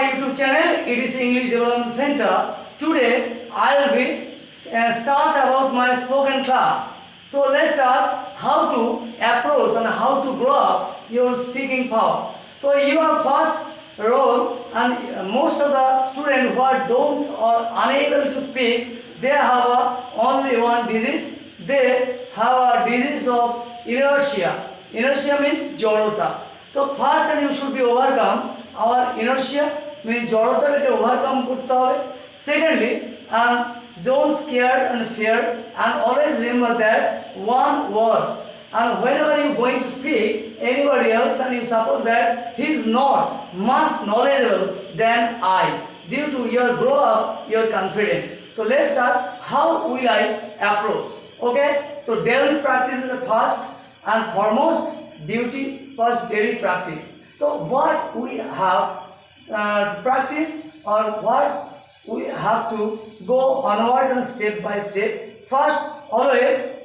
my YouTube channel. It is English Development Center. Today I will be start about my spoken class. So let's start how to approach and how to grow up your speaking power. So your first role, and most of the students who are don't or unable to speak, they have only one disease. They have a disease of inertia. Inertia means jorota. So first and you should be overcome our inertia means jorota ke overcome korte hobe. Secondly, don't scared and fear, and always remember that one words. And whenever you are going to speak anybody else and you suppose that he is not much knowledgeable than I, due to your grow up, you are confident. So let's start. How will I approach? Okay. So daily practice is the first and foremost duty. First daily practice. So what we have to practice, or what we have to go onward and step by step. First, always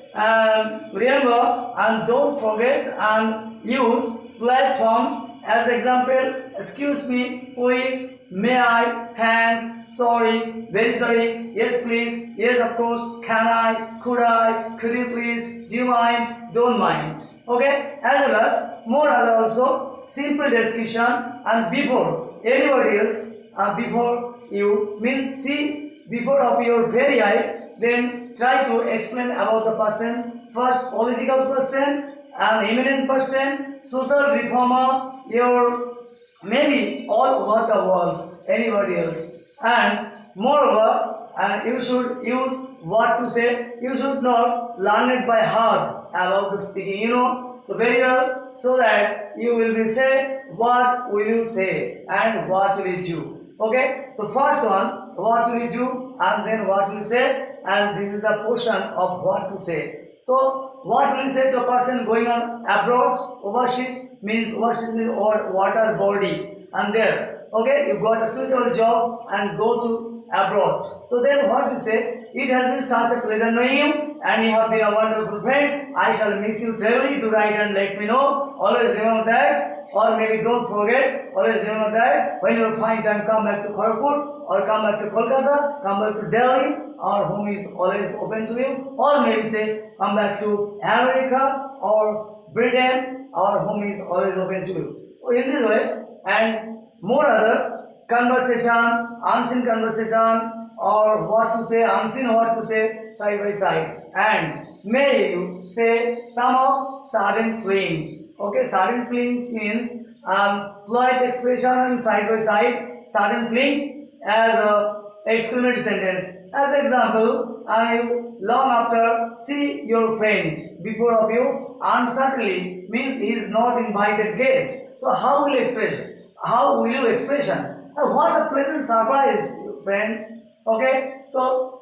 remember and don't forget and use platforms as example. Excuse me, please, may I, thanks, sorry, very sorry, yes please, yes of course, can I, could you please, do you mind, don't mind. Okay, as well as more other also simple discussion, and before anybody else, before you means see before of your very eyes, then try to explain about the person. First, political person, an eminent person, social reformer, your maybe all over the world, anybody else. And moreover, you should use what to say. You should not learn it by heart about the speaking, so very well, so that you will be say what will you say and what will you do. Okay, so first one, what will you do, and then what will you say, and this is the portion of what to say. So what will you say to a person going on abroad? Overseas means water body, and there, okay, you got a suitable job and go to abroad. So then what you say? It has been such a pleasure knowing you, and you have been a wonderful friend. I shall miss you terribly. Do write and let me know. Always remember that, or maybe don't forget. Always remember that when you find time, come back to Kharagpur, or come back to Kolkata, come back to Delhi. Our home is always open to you. Or maybe say come back to America or Britain. Our home is always open to you. In this way, and more other conversation, unseen conversation, or what to say, unseen what to say, side by side. And may you say some of sudden flings. Okay, sudden flings means polite expression and side by side. Sudden flings as a exclamatory sentence. As example, I long after see your friend before of you, and suddenly means he is not invited guest. So how will you express? How will you expression? What a pleasant surprise, friends. Okay, so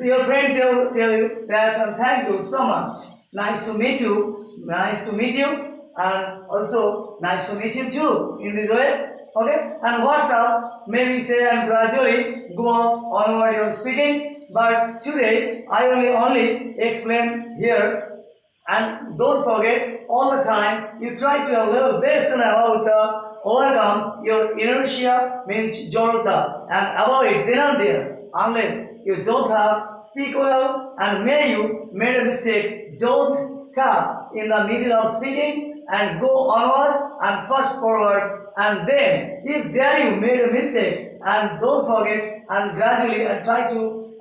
your friend tell you that thank you so much. Nice to meet you. Nice to meet you, and also nice to meet you too. In this way, okay. And what's up? Maybe say and gradually go off onward your speaking. But today I will only explain here. And don't forget, all the time, you try to have a little best about overcome your inertia means jorota, and avoid then and there. Unless you don't have, speak well, and may you made a mistake, don't stop in the middle of speaking and go onward and first forward, and then if there you made a mistake, and don't forget and gradually and try to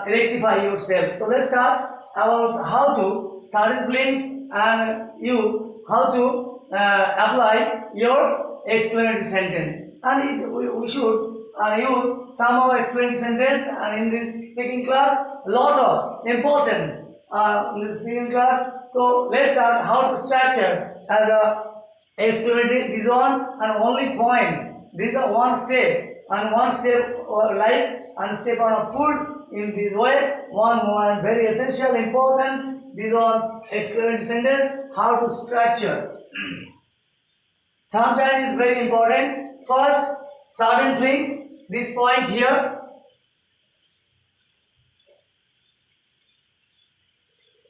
rectify yourself. So let's start about how to certain things, and you how to apply your explanatory sentence, and we should use some of explanatory sentence, and in this speaking class a lot of importance in this speaking class. So let's start how to structure as a explanatory. This one and only point, these are one step, and one step like and step on a food. In this way, one more and very essential, important, this one explanatory sentence, how to structure. Sometimes is very important. First, certain things, this point here,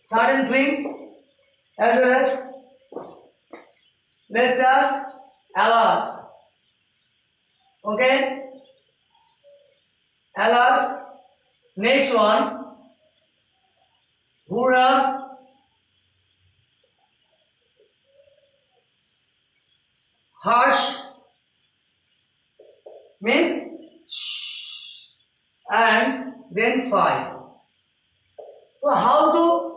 certain things, as well as let's start alas. Okay. Alas. Next one. Hura. Harsh means shh, and then five. So how to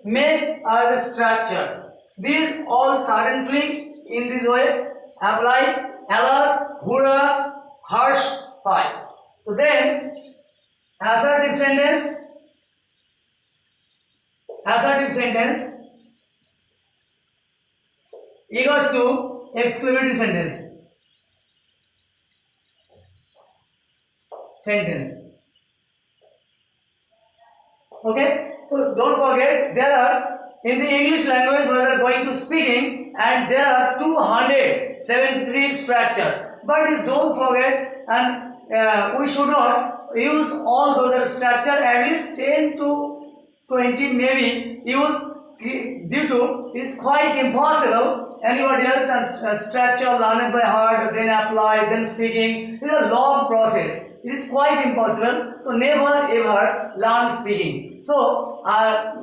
make the structure? These all certain things in this way apply alas, hura, harsh, five. So then assertive sentence equals to exclamatory sentence. Okay, so don't forget there are in the English language we are going to speaking and there are 273 structure. But you don't forget and we should not use all those structure, at least 10 to 20 maybe use due to it's quite impossible. Anybody else and structure learned by heart, then apply, then speaking. It's a long process. It is quite impossible to never ever learn speaking. So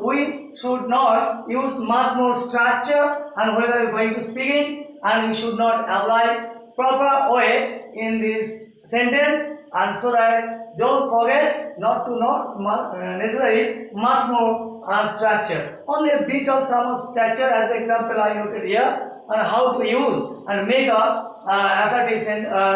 we should not use much more structure and whether you're going to speaking and we should not apply proper way in this sentence and so that don't forget not to necessarily much more structure. Only a bit of some structure as example I noted here and how to use and make a assertive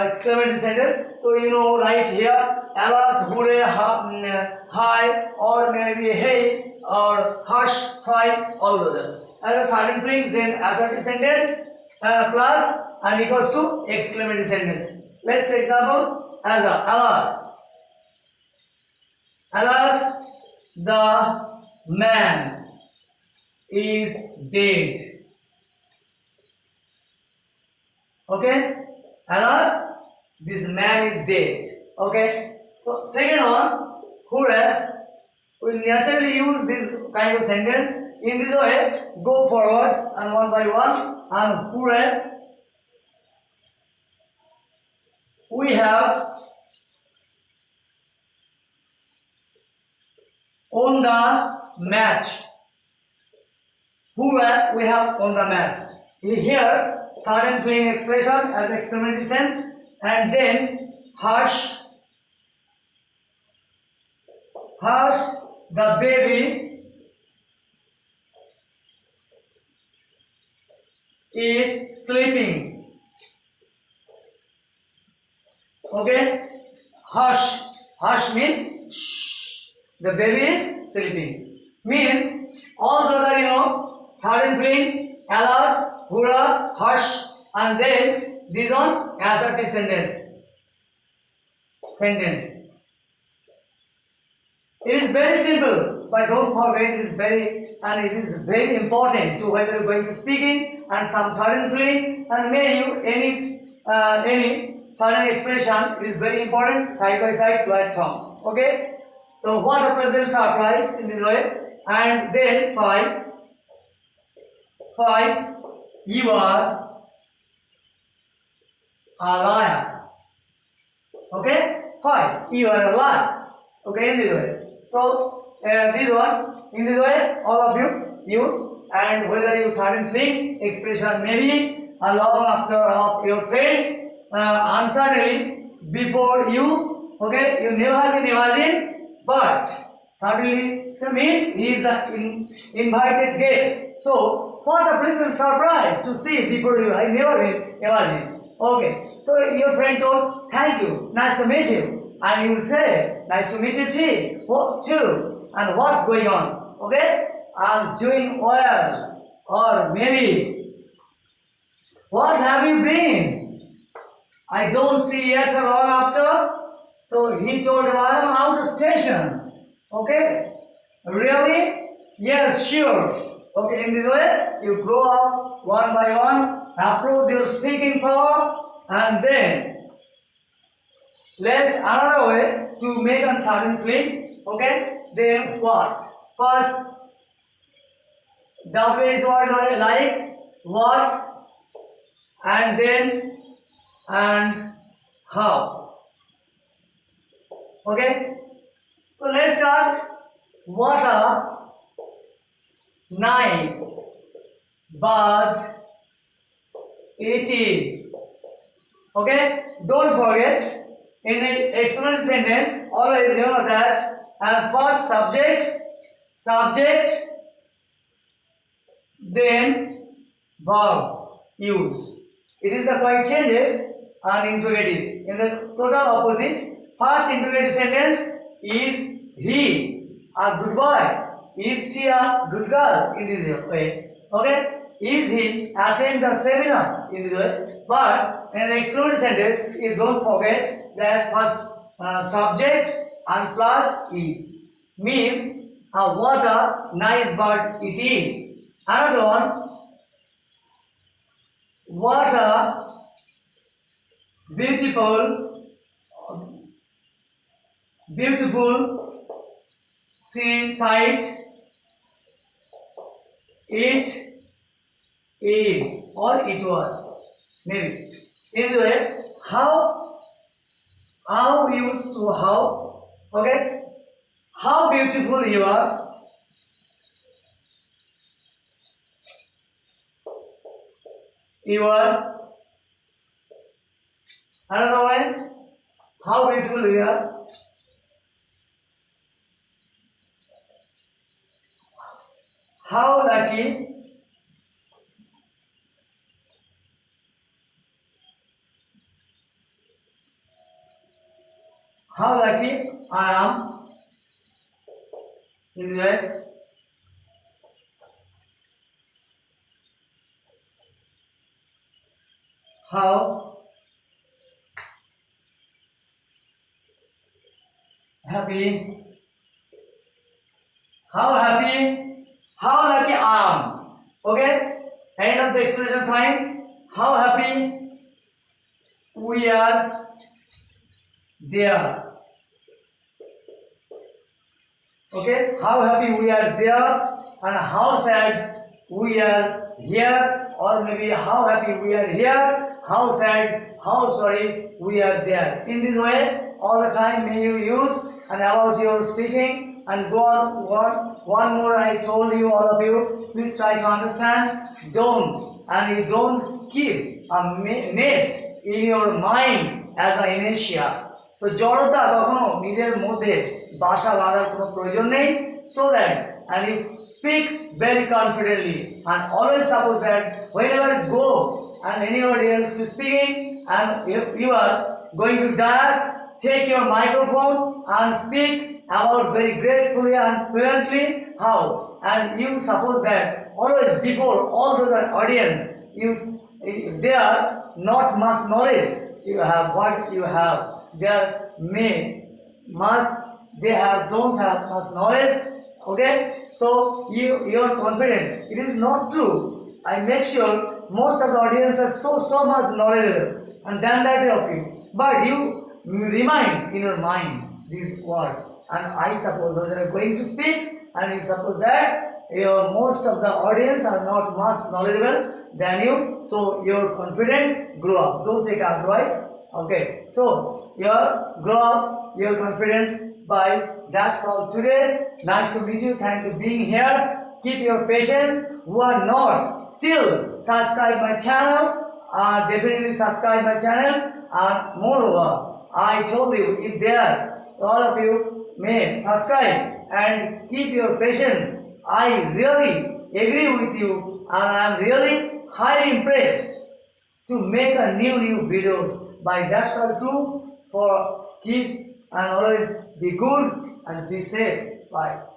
exclamatory sentence. So you know right here alas, hure, hi or maybe hey or hush, fine, all those. As a certain things then assertive sentence plus and equals to exclamatory sentence. Let's take example as a alas, the man is dead. Okay, alas, this man is dead. Okay, so second one, hooray, we naturally use this kind of sentence in this way. Go forward and one by one, and hooray, we have on the match. Hooray, we have on the match. Here, certain feeling expression as exclamatory sense, and then hush, the baby is sleeping. Okay, hush means shh, the baby is sleeping. Means all those are certain feeling alas, hura, hush, and then this on assertive sentence. It is very simple, but don't forget it is very important to whether you are going to speaking and some certain feeling and may you any certain expression. It is very important side by side platforms. Okay, so what represents surprise in this way, and then five. You are a liar. Okay, five. You are a liar. Okay, in this way. So this one, in this way, all of you use, and whether you certain thing expression maybe along after of your friend uncertainly before you. Okay, you never can imagine, but suddenly so means he is the invited guest. So what a pleasant surprise to see before you. I never will imagine. Okay, so your friend told, thank you, nice to meet you. And you will say, nice to meet you too. And what's going on? Okay, I'm doing well. Or maybe, what have you been? I don't see yet long after. So he told him, I am out of station. Okay, really? Yes, sure. Okay, in this way, you grow up one by one, approach your speaking power, and then let's another way to make a certain feeling. Okay, then what? First, W is what like what, and then and how. Okay, so let's start. What a nice bird it is. Okay, don't forget in the external sentence always you know that first subject, then verb use. It is the correct changes and interrogative. In the total opposite, first interrogative sentence is he a good boy? Is she a good girl? In this way. Okay? Is he attend the seminar? In this way. But in the exclusive sentence, you don't forget that first subject and plus is. Means what a nice bird it is. Another one, what a beautiful sight it is or it was. Maybe. In the way, how used to how. Okay? How beautiful you are. You are. Another one, how beautiful you are. How lucky. How lucky I am. In that. How happy. How happy. How lucky I am. Okay? End of the explanation sign. How happy we are there. Okay? How happy we are there and how sad we are here, or maybe how happy we are here, how sad, how sorry we are there. In this way, all the time may you use and about your speaking and go on. One more I told you, all of you, please try to understand. You don't keep a nest in your mind as an inertia. তো জড়তা কখনো নিজের মধ্যে বাসা বাঁধার কোনো প্রয়োজন নেই, so that and you speak very confidently and always suppose that whenever you go and anybody else to speaking and you are going to dash, take your microphone and speak about very gratefully and fluently how, and you suppose that always before all those audience they are not much knowledge you have what you have. Don't have much knowledge. Okay, so you are confident. It is not true. I make sure most of the audience are so much knowledgeable and than that of you, but you remind in your mind this word, and I suppose that you are going to speak and you suppose that most of the audience are not much knowledgeable than you, so your confident grow up. Don't take advice. Okay, so grow up your confidence by. That's all today. Nice to meet you. Thank you for being here. Keep your patience. Who are not still subscribe my channel, definitely subscribe my channel. And moreover, I told you, if there all of you may subscribe and keep your patience, I really agree with you and I am really highly impressed to make a new videos. By that's all too, for keep and always be good and be safe. Bye.